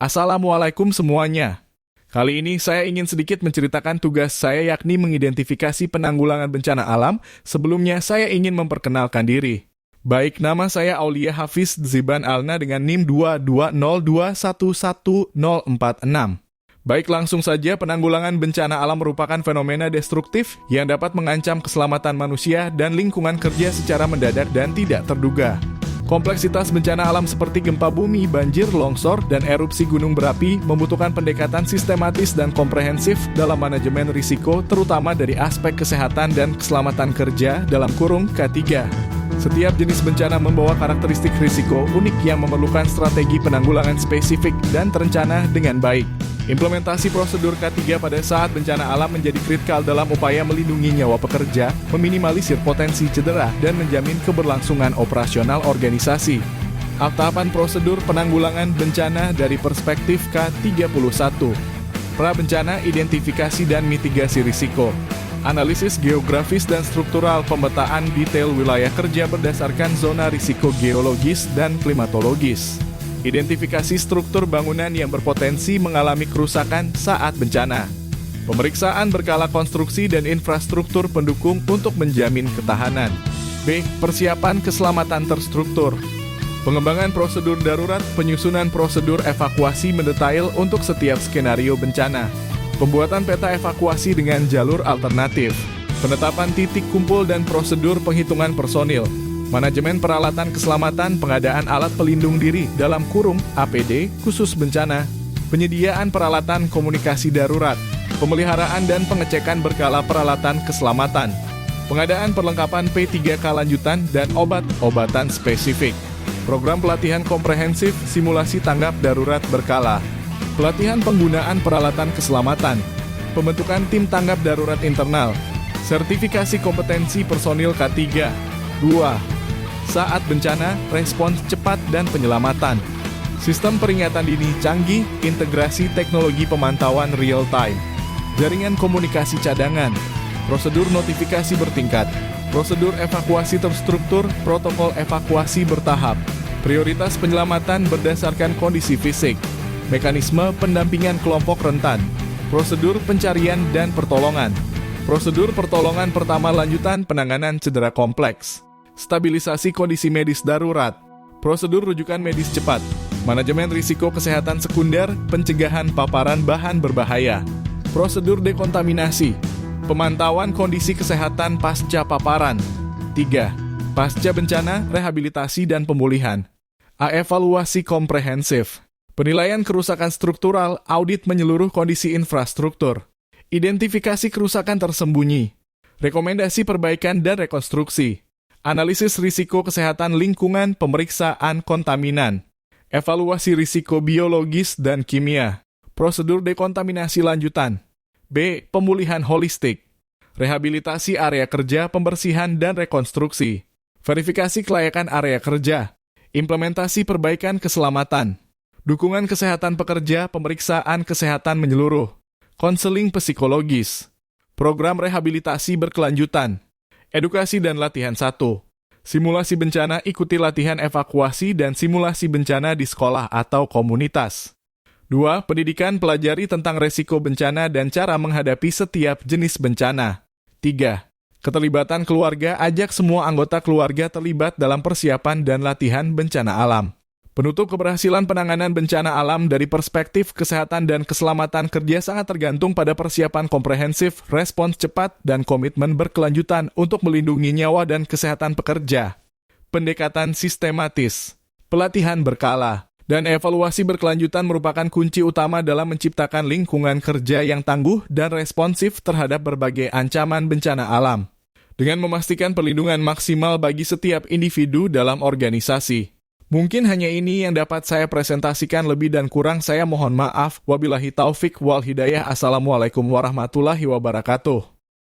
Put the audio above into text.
Assalamualaikum semuanya. Kali ini saya ingin sedikit menceritakan tugas saya yakni mengidentifikasi penanggulangan bencana alam. Sebelumnya saya ingin memperkenalkan diri. Baik, nama saya Aulia Hafiz Ziban Alna dengan NIM 220211046. Baik, langsung saja, penanggulangan bencana alam merupakan fenomena destruktif yang dapat mengancam keselamatan manusia dan lingkungan kerja secara mendadak dan tidak terduga. Kompleksitas bencana alam seperti gempa bumi, banjir, longsor, dan erupsi gunung berapi membutuhkan pendekatan sistematis dan komprehensif dalam manajemen risiko, terutama dari aspek kesehatan dan keselamatan kerja (K3). Setiap jenis bencana membawa karakteristik risiko unik yang memerlukan strategi penanggulangan spesifik dan terencana dengan baik. Implementasi prosedur K3 pada saat bencana alam menjadi kritikal dalam upaya melindungi nyawa pekerja, meminimalisir potensi cedera, dan menjamin keberlangsungan operasional organisasi. Tahapan prosedur penanggulangan bencana dari perspektif K31. Pra-bencana, identifikasi dan mitigasi risiko. Analisis geografis dan struktural, pemetaan detail wilayah kerja berdasarkan zona risiko geologis dan klimatologis. Identifikasi struktur bangunan yang berpotensi mengalami kerusakan saat bencana. Pemeriksaan berkala konstruksi dan infrastruktur pendukung untuk menjamin ketahanan. B. Persiapan keselamatan terstruktur. Pengembangan prosedur darurat, penyusunan prosedur evakuasi mendetail untuk setiap skenario bencana. Pembuatan peta evakuasi dengan jalur alternatif. Penetapan titik kumpul dan prosedur penghitungan personil. Manajemen peralatan keselamatan, pengadaan alat pelindung diri (APD) khusus bencana, penyediaan peralatan komunikasi darurat, pemeliharaan dan pengecekan berkala peralatan keselamatan, pengadaan perlengkapan P3K lanjutan dan obat-obatan spesifik, program pelatihan komprehensif, simulasi tanggap darurat berkala, pelatihan penggunaan peralatan keselamatan, pembentukan tim tanggap darurat internal, sertifikasi kompetensi personil K3. 2. Saat bencana, respons cepat dan penyelamatan. Sistem peringatan dini canggih, integrasi teknologi pemantauan real-time. Jaringan komunikasi cadangan. Prosedur notifikasi bertingkat. Prosedur evakuasi terstruktur, protokol evakuasi bertahap. Prioritas penyelamatan berdasarkan kondisi fisik. Mekanisme pendampingan kelompok rentan. Prosedur pencarian dan pertolongan. Prosedur pertolongan pertama lanjutan penanganan cedera kompleks. Stabilisasi kondisi medis darurat, prosedur rujukan medis cepat, manajemen risiko kesehatan sekunder, pencegahan paparan bahan berbahaya, prosedur dekontaminasi, pemantauan kondisi kesehatan pasca paparan. 3. Pasca bencana, rehabilitasi dan pemulihan. Evaluasi komprehensif, penilaian kerusakan struktural, audit menyeluruh kondisi infrastruktur, identifikasi kerusakan tersembunyi, rekomendasi perbaikan dan rekonstruksi. Analisis risiko kesehatan lingkungan, pemeriksaan kontaminan, evaluasi risiko biologis dan kimia, prosedur dekontaminasi lanjutan. B. Pemulihan holistik, rehabilitasi area kerja, pembersihan dan rekonstruksi, verifikasi kelayakan area kerja, implementasi perbaikan keselamatan, dukungan kesehatan pekerja, pemeriksaan kesehatan menyeluruh, konseling psikologis, program rehabilitasi berkelanjutan. Edukasi dan latihan 1. Simulasi bencana, ikuti latihan evakuasi dan simulasi bencana di sekolah atau komunitas. 2. Pendidikan, pelajari tentang resiko bencana dan cara menghadapi setiap jenis bencana. 3. Keterlibatan keluarga, ajak semua anggota keluarga terlibat dalam persiapan dan latihan bencana alam. Penutup, keberhasilan penanganan bencana alam dari perspektif kesehatan dan keselamatan kerja sangat tergantung pada persiapan komprehensif, respons cepat, dan komitmen berkelanjutan untuk melindungi nyawa dan kesehatan pekerja. Pendekatan sistematis, pelatihan berkala, dan evaluasi berkelanjutan merupakan kunci utama dalam menciptakan lingkungan kerja yang tangguh dan responsif terhadap berbagai ancaman bencana alam, dengan memastikan perlindungan maksimal bagi setiap individu dalam organisasi. Mungkin hanya ini yang dapat saya presentasikan, lebih dan kurang saya mohon maaf. Wabillahi taufik wal hidayah. Assalamualaikum warahmatullahi wabarakatuh.